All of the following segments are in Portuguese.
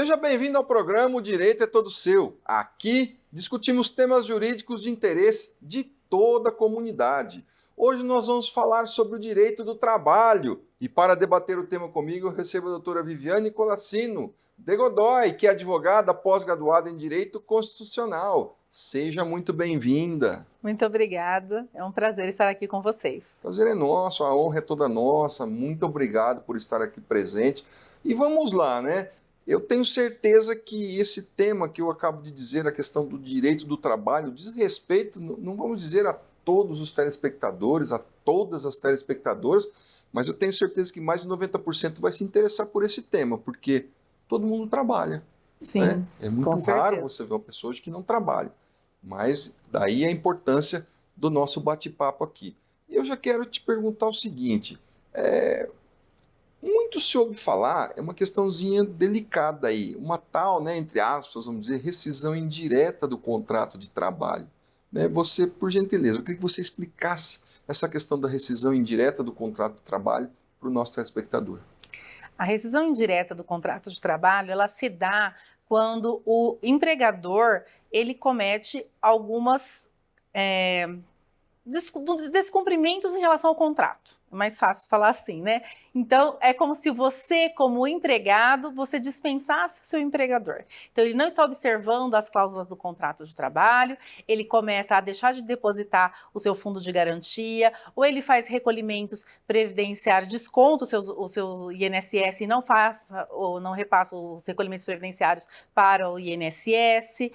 Seja bem-vindo ao programa O Direito é Todo Seu. Aqui discutimos temas jurídicos de interesse de toda a comunidade. Hoje nós vamos falar sobre o direito do trabalho. E para debater o tema comigo, eu recebo a doutora Viviane Colassino de Godoy, que é advogada pós-graduada em Direito Constitucional. Seja muito bem-vinda. Muito obrigada, é um prazer estar aqui com vocês. O prazer é nosso, a honra é toda nossa. Muito obrigado por estar aqui presente. E vamos lá, né? Eu tenho certeza que esse tema que eu acabo de dizer, a questão do direito do trabalho, diz respeito, não vamos dizer a todos os telespectadores, a todas as telespectadoras, mas eu tenho certeza que mais de 90% vai se interessar por esse tema, porque todo mundo trabalha. Sim, né? É muito com raro certeza. você ver uma pessoa que não trabalha. Mas daí a importância do nosso bate-papo aqui. Eu já quero te perguntar o seguinte, muito se ouve falar, é uma questãozinha delicada aí, uma tal, né, entre aspas, vamos dizer, rescisão indireta do contrato de trabalho. Né? Você, por gentileza, eu queria que você explicasse essa questão da rescisão indireta do contrato de trabalho para o nosso telespectador. A rescisão indireta do contrato de trabalho, ela se dá quando o empregador, ele comete algumas descumprimentos em relação ao contrato. É mais fácil falar assim, né? Então, é como se você, como empregado, você dispensasse o seu empregador. Então, ele não está observando as cláusulas do contrato de trabalho, ele começa a deixar de depositar o seu fundo de garantia, ou ele faz recolhimentos previdenciários, desconta o seu INSS e não faça ou não repassa os recolhimentos previdenciários para o INSS,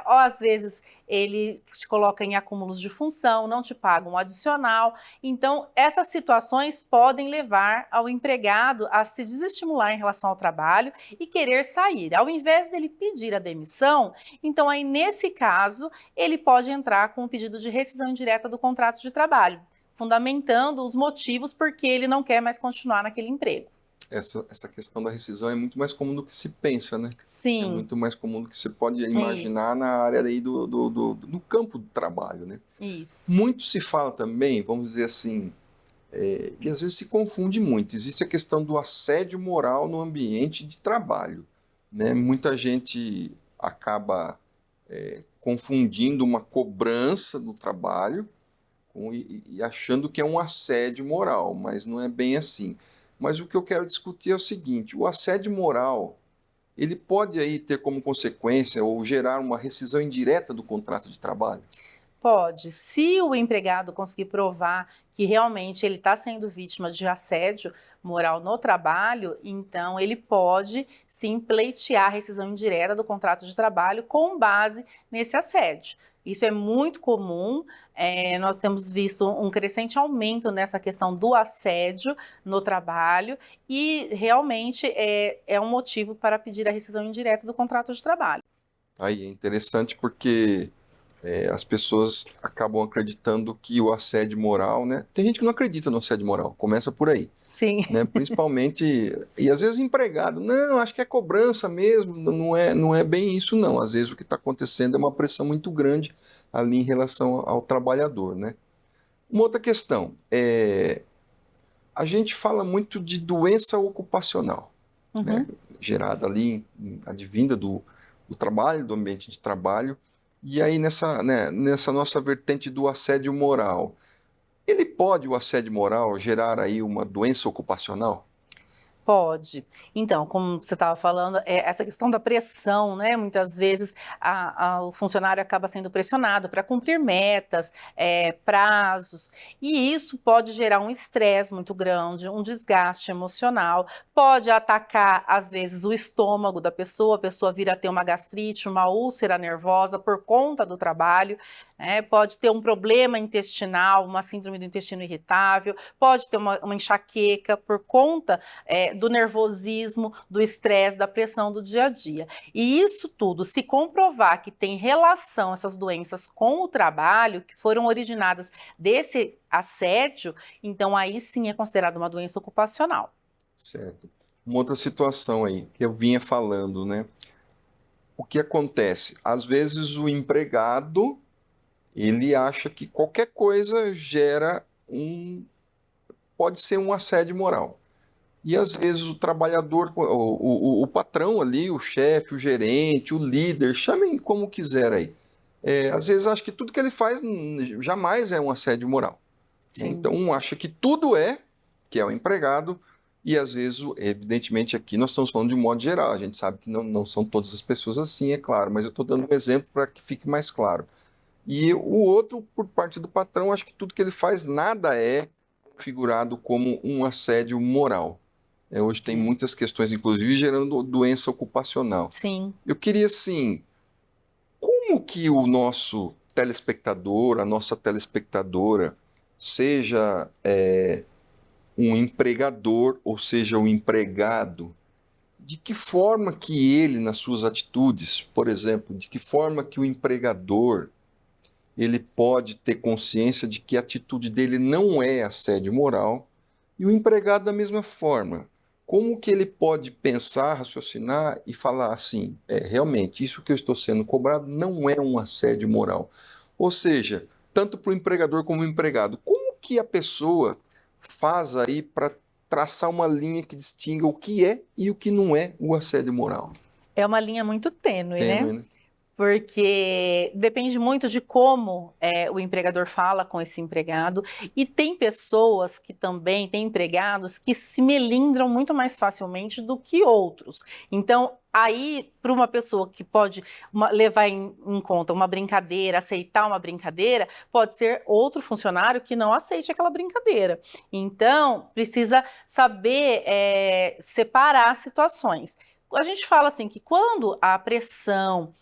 ou às vezes ele te coloca em acúmulos de função, não te paga um adicional. Então, essas situações podem levar ao empregado a se desestimular em relação ao trabalho e querer sair. Ao invés dele pedir a demissão, então aí nesse caso, ele pode entrar com um pedido de rescisão indireta do contrato de trabalho, fundamentando os motivos por que ele não quer mais continuar naquele emprego. Essa questão da rescisão é muito mais comum do que se pensa, né? Sim. É muito mais comum do que você pode imaginar Isso. na área aí do campo do trabalho, né? Isso. Muito se fala também, vamos dizer assim, e às vezes se confunde muito. Existe a questão do assédio moral no ambiente de trabalho, né? Muita gente acaba confundindo uma cobrança no trabalho e achando que é um assédio moral, mas não é bem assim. Mas o que eu quero discutir é o seguinte, o assédio moral, ele pode aí ter como consequência ou gerar uma rescisão indireta do contrato de trabalho? Pode. Se o empregado conseguir provar que realmente ele está sendo vítima de assédio moral no trabalho, então ele pode sim pleitear a rescisão indireta do contrato de trabalho com base nesse assédio. Isso é muito comum, nós temos visto um crescente aumento nessa questão do assédio no trabalho e realmente é um motivo para pedir a rescisão indireta do contrato de trabalho. Aí é interessante porque as pessoas acabam acreditando que o assédio moral, né? Tem gente que não acredita no assédio moral, começa por aí. Sim. Né? Principalmente, e às vezes empregado, não, acho que é cobrança mesmo, não é bem isso não. Às vezes o que está acontecendo é uma pressão muito grande ali em relação ao trabalhador, né? Uma outra questão, a gente fala muito de doença ocupacional, né? Gerada ali, advinda do trabalho, do ambiente de trabalho. E aí, nessa nossa vertente do assédio moral, o assédio moral, gerar aí uma doença ocupacional? Pode. Então, como você estava falando, essa questão da pressão, né? Muitas vezes o funcionário acaba sendo pressionado para cumprir metas, prazos, e isso pode gerar um estresse muito grande, um desgaste emocional, pode atacar, às vezes, o estômago da pessoa, a pessoa vir a ter uma gastrite, uma úlcera nervosa por conta do trabalho, pode ter um problema intestinal, uma síndrome do intestino irritável, pode ter uma enxaqueca por conta do nervosismo, do estresse, da pressão do dia a dia. E isso tudo, se comprovar que tem relação, essas doenças, com o trabalho, que foram originadas desse assédio, então aí sim é considerado uma doença ocupacional. Certo. Uma outra situação aí, que eu vinha falando, né? O que acontece? Às vezes o empregado, ele acha que qualquer coisa pode ser um assédio moral. E às vezes o trabalhador, o patrão ali, o chefe, o gerente, o líder, chamem como quiser aí. Às vezes acha que tudo que ele faz jamais é um assédio moral. Né? Sim. Então um acha que tudo que é o empregado, e às vezes, evidentemente, aqui nós estamos falando de um modo geral. A gente sabe que não são todas as pessoas assim, é claro, mas eu estou dando um exemplo para que fique mais claro. E o outro, por parte do patrão, acho que tudo que ele faz, nada é configurado como um assédio moral. Hoje tem Sim. muitas questões, inclusive gerando doença ocupacional. Sim. Eu queria, assim, como que o nosso telespectador, a nossa telespectadora, seja um empregador ou seja um empregado, de que forma que ele, nas suas atitudes, por exemplo, de que forma que o empregador ele pode ter consciência de que a atitude dele não é assédio moral, e o empregado da mesma forma. Como que ele pode pensar, raciocinar e falar assim, realmente, isso que eu estou sendo cobrado não é um assédio moral. Ou seja, tanto para o empregador como o empregado, como que a pessoa faz aí para traçar uma linha que distinga o que é e o que não é o assédio moral? É uma linha muito tênue, né? Tênue, né? Porque depende muito de como o empregador fala com esse empregado. E tem pessoas que também, tem empregados que se melindram muito mais facilmente do que outros. Então, aí, para uma pessoa que pode levar em conta uma brincadeira, aceitar uma brincadeira, pode ser outro funcionário que não aceite aquela brincadeira. Então, precisa saber separar as situações. A gente fala assim que quando a pressão,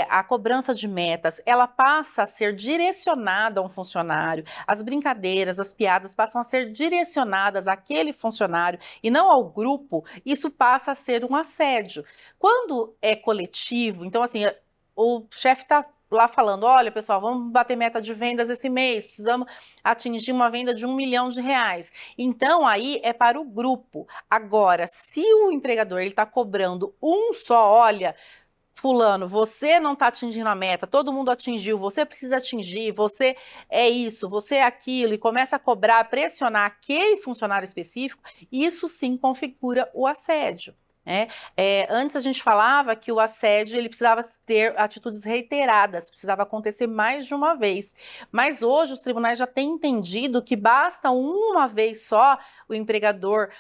a cobrança de metas, ela passa a ser direcionada a um funcionário, as brincadeiras, as piadas passam a ser direcionadas àquele funcionário e não ao grupo, isso passa a ser um assédio. Quando é coletivo, então assim, o chefe está lá falando, olha pessoal, vamos bater meta de vendas esse mês, precisamos atingir uma venda de R$ 1 milhão. Então aí é para o grupo. Agora, se o empregador ele está cobrando um só, olha, fulano, você não está atingindo a meta, todo mundo atingiu, você precisa atingir, você é isso, você é aquilo, e começa a cobrar, pressionar aquele funcionário específico, isso sim configura o assédio. Né? Antes a gente falava que o assédio ele precisava ter atitudes reiteradas, precisava acontecer mais de uma vez. Mas hoje os tribunais já têm entendido que basta uma vez só o empregador.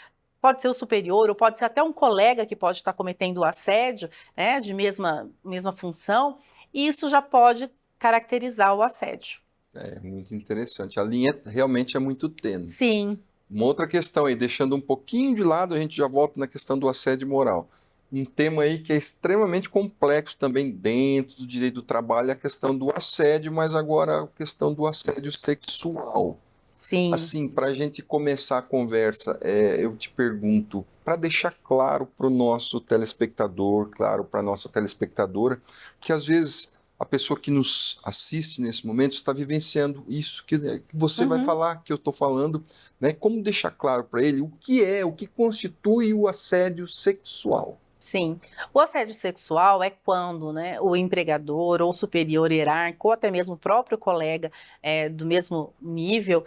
Pode ser o superior, ou pode ser até um colega que pode estar cometendo o assédio, né, de mesma função, e isso já pode caracterizar o assédio. É muito interessante. A linha realmente é muito tênue. Sim. Uma outra questão aí, deixando um pouquinho de lado, a gente já volta na questão do assédio moral. Um tema aí que é extremamente complexo também dentro do direito do trabalho, é a questão do assédio, mas agora a questão do assédio sexual. Sim. Assim, para a gente começar a conversa, eu te pergunto, para deixar claro para o nosso telespectador, claro, para a nossa telespectadora, que às vezes a pessoa que nos assiste nesse momento está vivenciando isso que você vai falar, que eu estou falando, né? Como deixar claro para ele o que constitui o assédio sexual? Sim. O assédio sexual é quando, né, o empregador ou superior hierárquico, ou até mesmo o próprio colega do mesmo nível,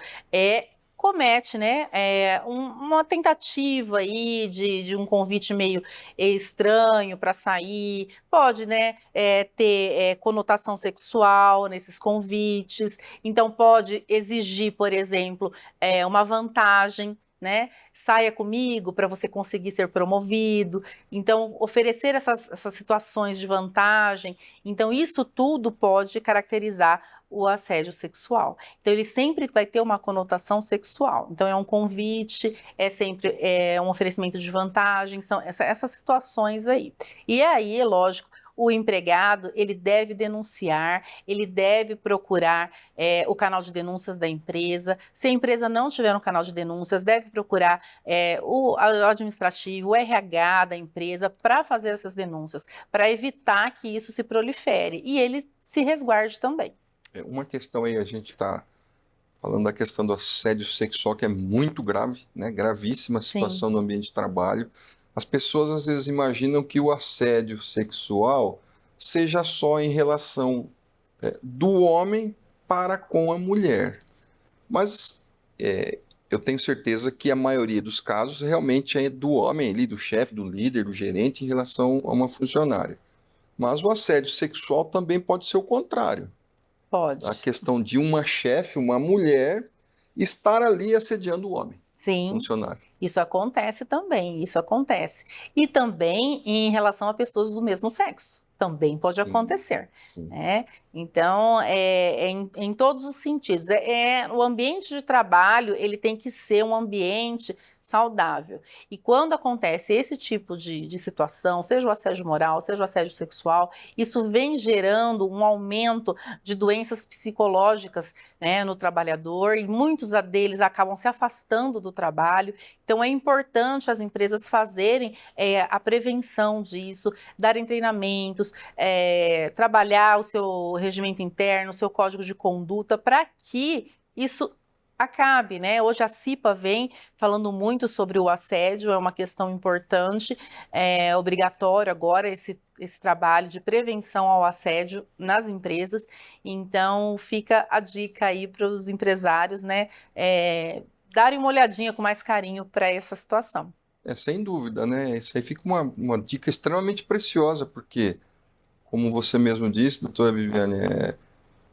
comete, né, uma tentativa aí de um convite meio estranho para sair, pode, né, ter conotação sexual nesses convites, então pode exigir, por exemplo, uma vantagem, né? Saia comigo para você conseguir ser promovido. Então, oferecer essas situações de vantagem. Então, isso tudo pode caracterizar o assédio sexual. Então, ele sempre vai ter uma conotação sexual. Então, é um convite, é sempre um oferecimento de vantagem, são essas situações aí. E aí, é lógico, o empregado, ele deve denunciar, ele deve procurar o canal de denúncias da empresa. Se a empresa não tiver um canal de denúncias, deve procurar o administrativo, o RH da empresa para fazer essas denúncias, para evitar que isso se prolifere e ele se resguarde também. Uma questão aí, a gente está falando da questão do assédio sexual, que é muito grave, né? Gravíssima situação no ambiente de trabalho. As pessoas às vezes imaginam que o assédio sexual seja só em relação do homem para com a mulher. Mas eu tenho certeza que a maioria dos casos realmente é do homem ali, do chefe, do líder, do gerente em relação a uma funcionária. Mas o assédio sexual também pode ser o contrário. Pode. A questão de uma chefe, uma mulher, estar ali assediando o homem, Sim. funcionário. Isso acontece também, isso acontece. E também em relação a pessoas do mesmo sexo. Também pode acontecer. Né? Então, em todos os sentidos. O ambiente de trabalho, ele tem que ser um ambiente saudável. E quando acontece esse tipo de situação, seja o assédio moral, seja o assédio sexual, isso vem gerando um aumento de doenças psicológicas, né, no trabalhador, e muitos deles acabam se afastando do trabalho. Então, é importante as empresas fazerem a prevenção disso, darem treinamentos, trabalhar o seu regimento interno, o seu código de conduta, para que isso acabe, né? Hoje a CIPA vem falando muito sobre o assédio, é uma questão importante, é obrigatório agora esse trabalho de prevenção ao assédio nas empresas. Então, fica a dica aí para os empresários, né? Darem uma olhadinha com mais carinho para essa situação. Sem dúvida, né? Isso aí fica uma dica extremamente preciosa, porque, como você mesmo disse, doutora Viviane,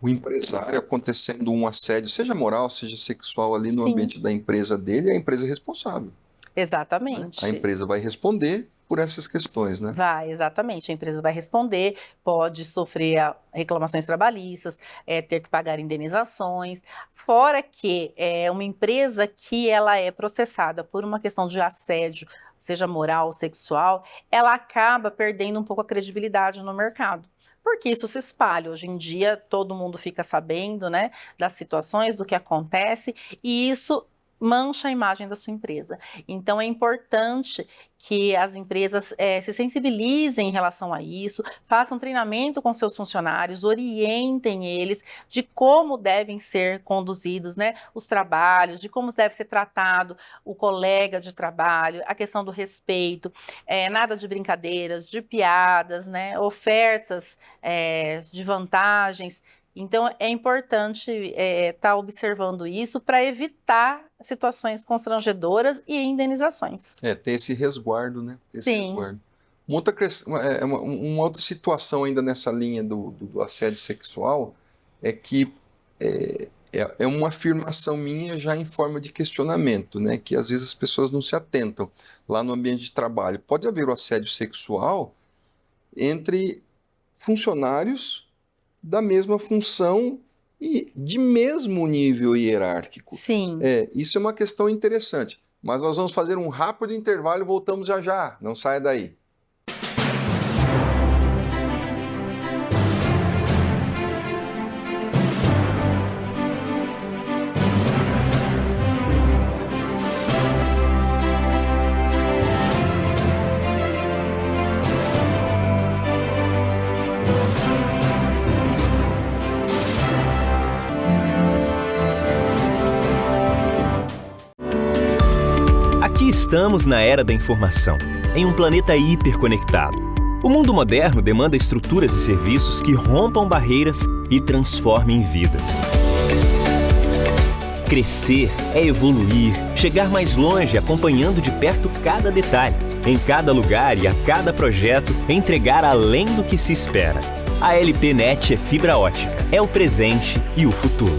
o empresário acontecendo um assédio, seja moral, seja sexual, ali no ambiente da empresa dele, a empresa é responsável. Exatamente. A empresa vai responder por essas questões, né? Vai, exatamente. A empresa vai responder, pode sofrer reclamações trabalhistas, ter que pagar indenizações. Fora que uma empresa que ela é processada por uma questão de assédio, seja moral ou sexual, ela acaba perdendo um pouco a credibilidade no mercado. Porque isso se espalha. Hoje em dia, todo mundo fica sabendo, né, das situações, do que acontece, e isso mancha a imagem da sua empresa. Então, é importante que as empresas se sensibilizem em relação a isso, façam treinamento com seus funcionários, orientem eles de como devem ser conduzidos, né, os trabalhos, de como deve ser tratado o colega de trabalho, a questão do respeito, nada de brincadeiras, de piadas, né, ofertas de vantagens. Então, é importante estar observando isso para evitar situações constrangedoras e indenizações. Ter esse resguardo, né? Sim. Resguardo. Uma outra situação ainda nessa linha do assédio sexual é que é uma afirmação minha já em forma de questionamento, né? Que às vezes as pessoas não se atentam lá no ambiente de trabalho. Pode haver o assédio sexual entre funcionários da mesma função e de mesmo nível hierárquico. Sim. Isso é uma questão interessante. Mas nós vamos fazer um rápido intervalo e voltamos já já. Não saia daí. Aqui estamos na era da informação, em um planeta hiperconectado. O mundo moderno demanda estruturas e serviços que rompam barreiras e transformem vidas. Crescer é evoluir, chegar mais longe acompanhando de perto cada detalhe, em cada lugar e a cada projeto, entregar além do que se espera. A LPNet é fibra ótica, é o presente e o futuro.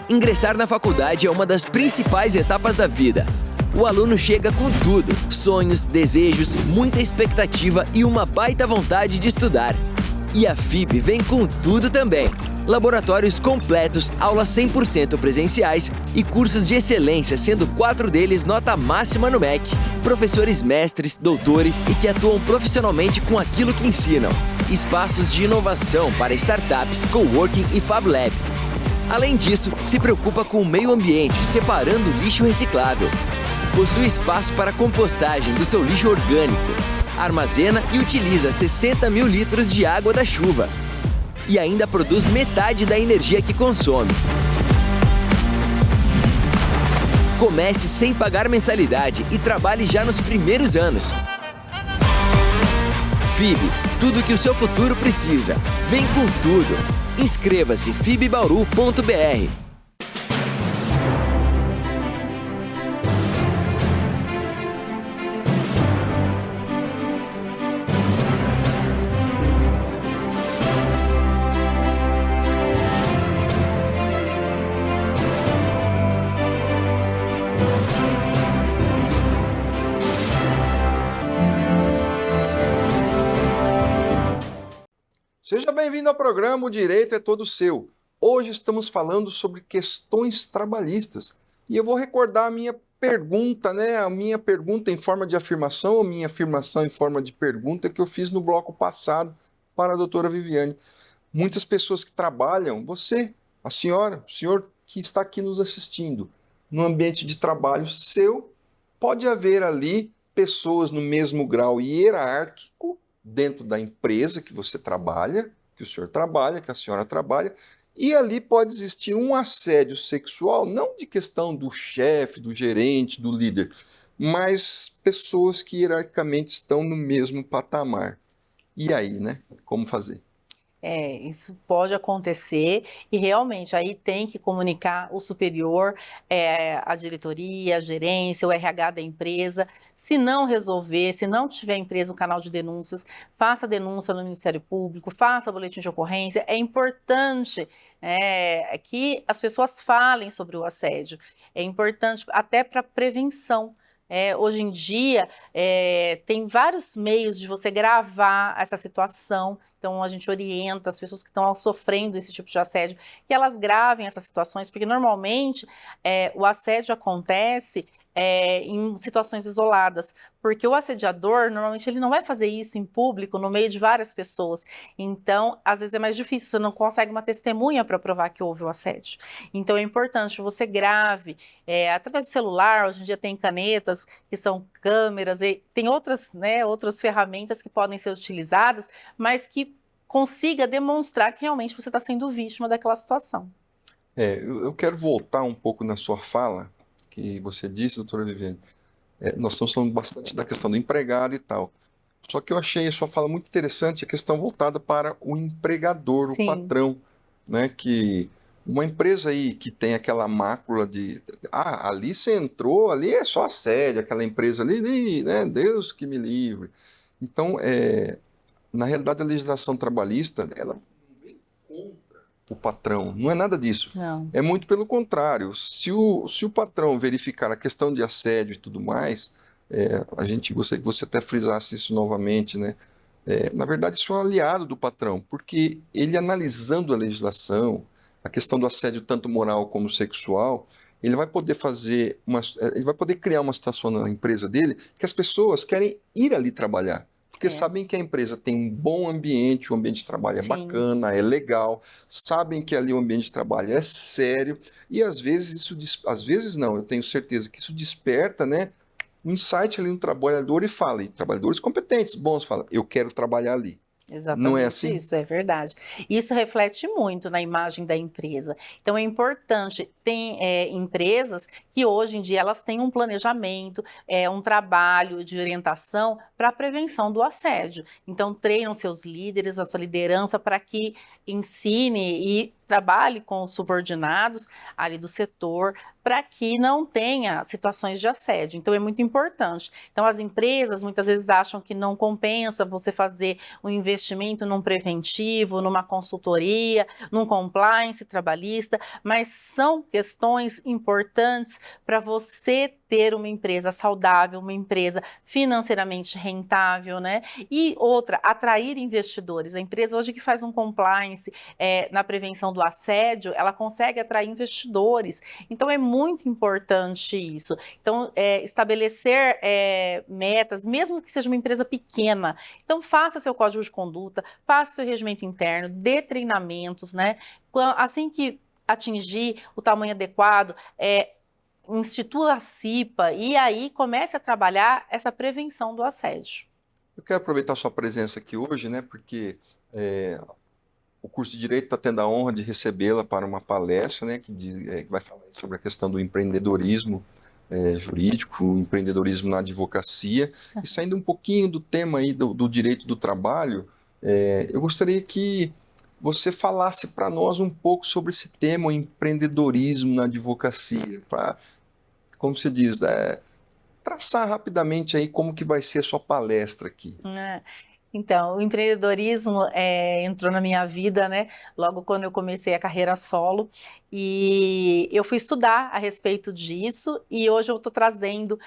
Ingressar na faculdade é uma das principais etapas da vida. O aluno chega com tudo: sonhos, desejos, muita expectativa e uma baita vontade de estudar. E a FIB vem com tudo também. Laboratórios completos, aulas 100% presenciais e cursos de excelência, sendo 4 deles nota máxima no MEC. Professores mestres, doutores e que atuam profissionalmente com aquilo que ensinam. Espaços de inovação para startups, coworking e Fab Lab. Além disso, se preocupa com o meio ambiente, separando lixo reciclável. Possui espaço para compostagem do seu lixo orgânico. Armazena e utiliza 60 mil litros de água da chuva. E ainda produz metade da energia que consome. Comece sem pagar mensalidade e trabalhe já nos primeiros anos. FIB, tudo que o seu futuro precisa. Vem com tudo! Inscreva-se fibbauru.br. Seja bem-vindo ao programa O Direito é Todo Seu. Hoje estamos falando sobre questões trabalhistas. E eu vou recordar a minha pergunta, né? A minha pergunta em forma de afirmação, a minha afirmação em forma de pergunta que eu fiz no bloco passado para a doutora Viviane. Muitas pessoas que trabalham, você, a senhora, o senhor que está aqui nos assistindo, no ambiente de trabalho seu, pode haver ali pessoas no mesmo grau hierárquico dentro da empresa que você trabalha, que o senhor trabalha, que a senhora trabalha, e ali pode existir um assédio sexual, não de questão do chefe, do gerente, do líder, mas pessoas que hierarquicamente estão no mesmo patamar. E aí, né? Como fazer? Isso pode acontecer e realmente aí tem que comunicar o superior, a diretoria, a gerência, o RH da empresa. Se não resolver, se não tiver empresa um canal de denúncias, faça denúncia no Ministério Público, faça boletim de ocorrência. É importante que as pessoas falem sobre o assédio. É importante até para prevenção. Hoje em dia, tem vários meios de você gravar essa situação. Então, a gente orienta as pessoas que estão sofrendo esse tipo de assédio que elas gravem essas situações, porque normalmente o assédio acontece em situações isoladas, porque o assediador, normalmente, ele não vai fazer isso em público, no meio de várias pessoas. Então, às vezes é mais difícil, você não consegue uma testemunha para provar que houve o assédio. Então, é importante que você grave, através do celular. Hoje em dia tem canetas, que são câmeras, e tem outras ferramentas que podem ser utilizadas, mas que consiga demonstrar que realmente você está sendo vítima daquela situação. Eu quero voltar um pouco na sua fala, que você disse, doutora Viviane. Nós estamos falando bastante da questão do empregado e tal. Só que eu achei a sua fala muito interessante, a questão voltada para o empregador, Sim. o patrão, né? Que uma empresa aí que tem aquela mácula de ali você entrou, ali é só assédio, aquela empresa ali, né? Deus que me livre. Então, na realidade, a legislação trabalhista, ela não vem contra o patrão, não é nada disso. Não. É muito pelo contrário. Se o patrão verificar a questão de assédio e tudo mais, a gente gostaria que você até frisasse isso novamente, né? Na verdade, isso é um aliado do patrão, porque ele analisando a legislação, a questão do assédio tanto moral como sexual, ele vai poder ele vai poder criar uma situação na empresa dele que as pessoas querem ir ali trabalhar. Porque sabem que a empresa tem um bom ambiente, o ambiente de trabalho é Sim. bacana, é legal, sabem que ali o ambiente de trabalho é sério, e às vezes às vezes não, eu tenho certeza que isso desperta, né, um insight ali no trabalhador e trabalhadores competentes, bons, falam, eu quero trabalhar ali. Exatamente, Não é assim? isso é verdade. Isso reflete muito na imagem da empresa. Então é importante, tem empresas que hoje em dia elas têm um planejamento, um trabalho de orientação para a prevenção do assédio. Então treinam seus líderes, a sua liderança para que ensine e trabalhe com os subordinados ali do setor para que não tenha situações de assédio. Então é muito importante. Então as empresas muitas vezes acham que não compensa você fazer um investimento num preventivo, numa consultoria, num compliance trabalhista, mas são questões importantes para você ter uma empresa saudável, uma empresa financeiramente rentável, né? E outra, atrair investidores. A empresa hoje que faz um compliance na prevenção do assédio, ela consegue atrair investidores. Então é muito importante isso. Então estabelecer metas, mesmo que seja uma empresa pequena. Então faça seu código de conduta, faça seu regimento interno, dê treinamentos, né? Assim que atingir o tamanho adequado, institua a CIPA e aí comece a trabalhar essa prevenção do assédio. Eu quero aproveitar a sua presença aqui hoje, né, porque o curso de Direito está tendo a honra de recebê-la para uma palestra, né, que vai falar sobre a questão do empreendedorismo jurídico, o empreendedorismo na advocacia, e saindo um pouquinho do tema aí do direito do trabalho, Eu gostaria que você falasse para nós um pouco sobre esse tema, o empreendedorismo na advocacia, para, como se diz, traçar rapidamente aí como que vai ser a sua palestra aqui. Então, o empreendedorismo entrou na minha vida, né? Logo quando eu comecei a carreira solo, e eu fui estudar a respeito disso, e hoje eu estou trazendo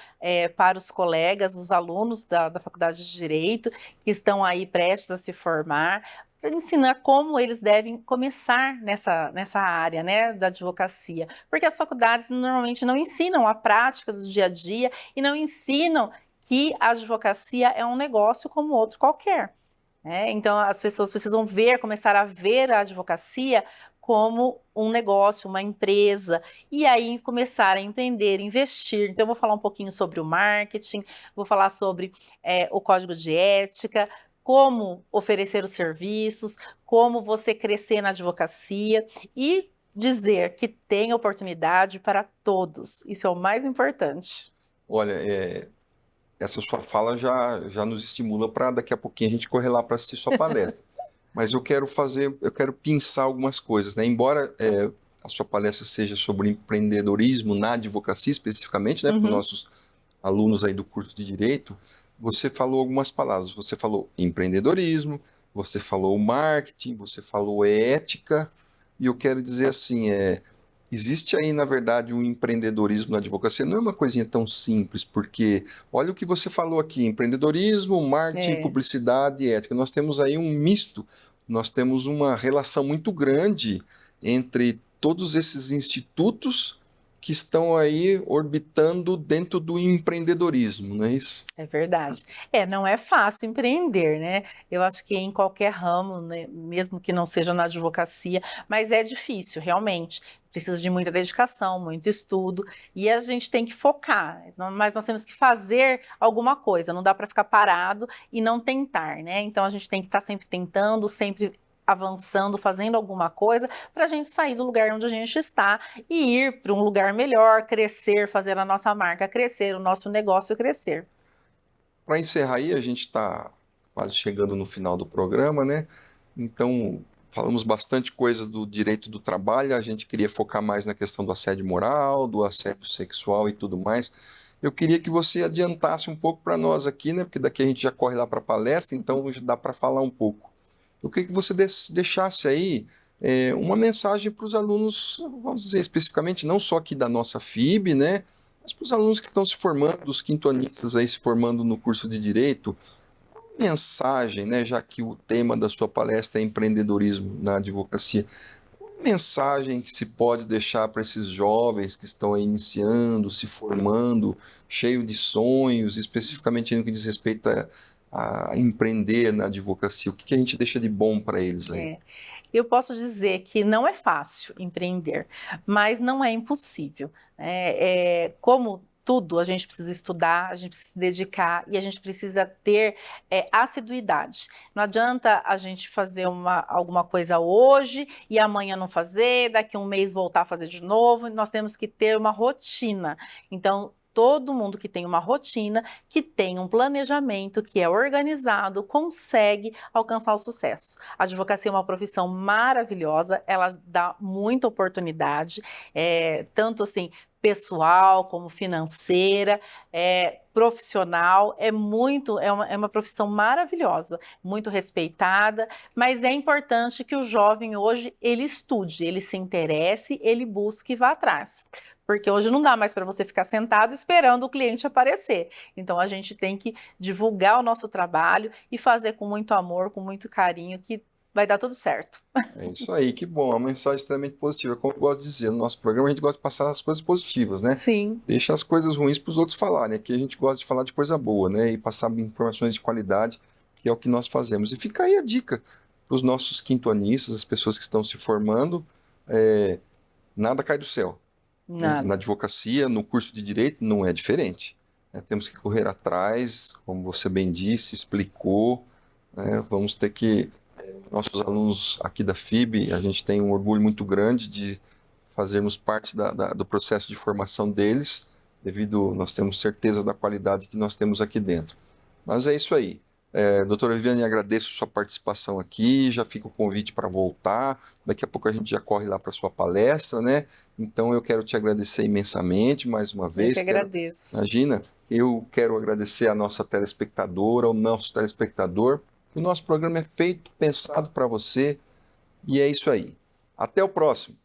para os colegas, os alunos da Faculdade de Direito, que estão aí prestes a se formar, para ensinar como eles devem começar nessa área, né, da advocacia. Porque as faculdades normalmente não ensinam a prática do dia a dia e não ensinam que a advocacia é um negócio como outro qualquer. Então, as pessoas precisam começar a ver a advocacia como um negócio, uma empresa, e aí começar a entender, investir. Então, eu vou falar um pouquinho sobre o marketing, vou falar sobre o código de ética, como oferecer os serviços, como você crescer na advocacia e dizer que tem oportunidade para todos. Isso é o mais importante. Olha, essa sua fala já nos estimula para daqui a pouquinho a gente correr lá para assistir sua palestra. Mas eu quero pensar algumas coisas, né? Embora a sua palestra seja sobre empreendedorismo na advocacia especificamente, né, para os nossos alunos aí do curso de Direito, você falou algumas palavras. Você falou empreendedorismo, você falou marketing, você falou ética, e eu quero dizer assim, existe aí, na verdade, um empreendedorismo na advocacia. Não é uma coisinha tão simples, porque olha o que você falou aqui, empreendedorismo, marketing, publicidade e ética. Nós temos aí um misto, nós temos uma relação muito grande entre todos esses institutos que estão aí orbitando dentro do empreendedorismo, não é isso? É verdade. Não é fácil empreender, né? Eu acho que em qualquer ramo, né, mesmo que não seja na advocacia, mas é difícil, realmente. Precisa de muita dedicação, muito estudo, e a gente tem que focar, mas nós temos que fazer alguma coisa, não dá para ficar parado e não tentar, né? Então a gente tem que estar sempre tentando, sempre avançando, fazendo alguma coisa para a gente sair do lugar onde a gente está e ir para um lugar melhor, crescer, fazer a nossa marca crescer, o nosso negócio crescer. Para encerrar aí, a gente está quase chegando no final do programa, né? Então, falamos bastante coisa do direito do trabalho, a gente queria focar mais na questão do assédio moral, do assédio sexual e tudo mais. Eu queria que você adiantasse um pouco para nós aqui, né? Porque daqui a gente já corre lá para a palestra, então já dá para falar um pouco. Eu queria que você deixasse aí uma mensagem para os alunos, vamos dizer especificamente, não só aqui da nossa FIB, né? Mas para os alunos que estão se formando, os quintonistas aí se formando no curso de Direito, mensagem, né? Já que o tema da sua palestra é empreendedorismo na advocacia, mensagem que se pode deixar para esses jovens que estão aí iniciando, se formando, cheio de sonhos, especificamente no que diz respeito a empreender na advocacia? O que a gente deixa de bom para eles aí? Eu posso dizer que não é fácil empreender, mas não é impossível. Como tudo, a gente precisa estudar, a gente precisa se dedicar e a gente precisa ter assiduidade. Não adianta a gente fazer alguma coisa hoje e amanhã não fazer, daqui a um mês voltar a fazer de novo. Nós temos que ter uma rotina. Então, todo mundo que tem uma rotina, que tem um planejamento, que é organizado, consegue alcançar o sucesso. A advocacia é uma profissão maravilhosa, ela dá muita oportunidade, tanto assim, pessoal como financeira, profissional, é uma profissão maravilhosa, muito respeitada, mas é importante que o jovem hoje, ele estude, ele se interesse, ele busque e vá atrás. Porque hoje não dá mais para você ficar sentado esperando o cliente aparecer. Então a gente tem que divulgar o nosso trabalho e fazer com muito amor, com muito carinho, que vai dar tudo certo. É isso aí, que bom, é uma mensagem extremamente positiva. Como eu gosto de dizer, no nosso programa a gente gosta de passar as coisas positivas, né? Sim. Deixa as coisas ruins para os outros falarem. Aqui a gente gosta de falar de coisa boa, né? E passar informações de qualidade, que é o que nós fazemos. E fica aí a dica para os nossos quintoanistas, as pessoas que estão se formando, nada cai do céu. Nada. Na advocacia, no curso de Direito, não é diferente. Temos que correr atrás, como você bem disse, explicou, né? Vamos ter que... Nossos alunos aqui da FIB, a gente tem um orgulho muito grande de fazermos parte do processo de formação deles, nós temos certeza da qualidade que nós temos aqui dentro. Mas é isso aí. Doutora Viviane, agradeço sua participação aqui, já fica o convite para voltar, daqui a pouco a gente já corre lá para sua palestra, né? Então eu quero te agradecer imensamente mais uma vez. Eu que agradeço. Imagina, eu quero agradecer a nossa telespectadora, ao nosso telespectador, que o nosso programa é feito, pensado para você, e é isso aí. Até o próximo!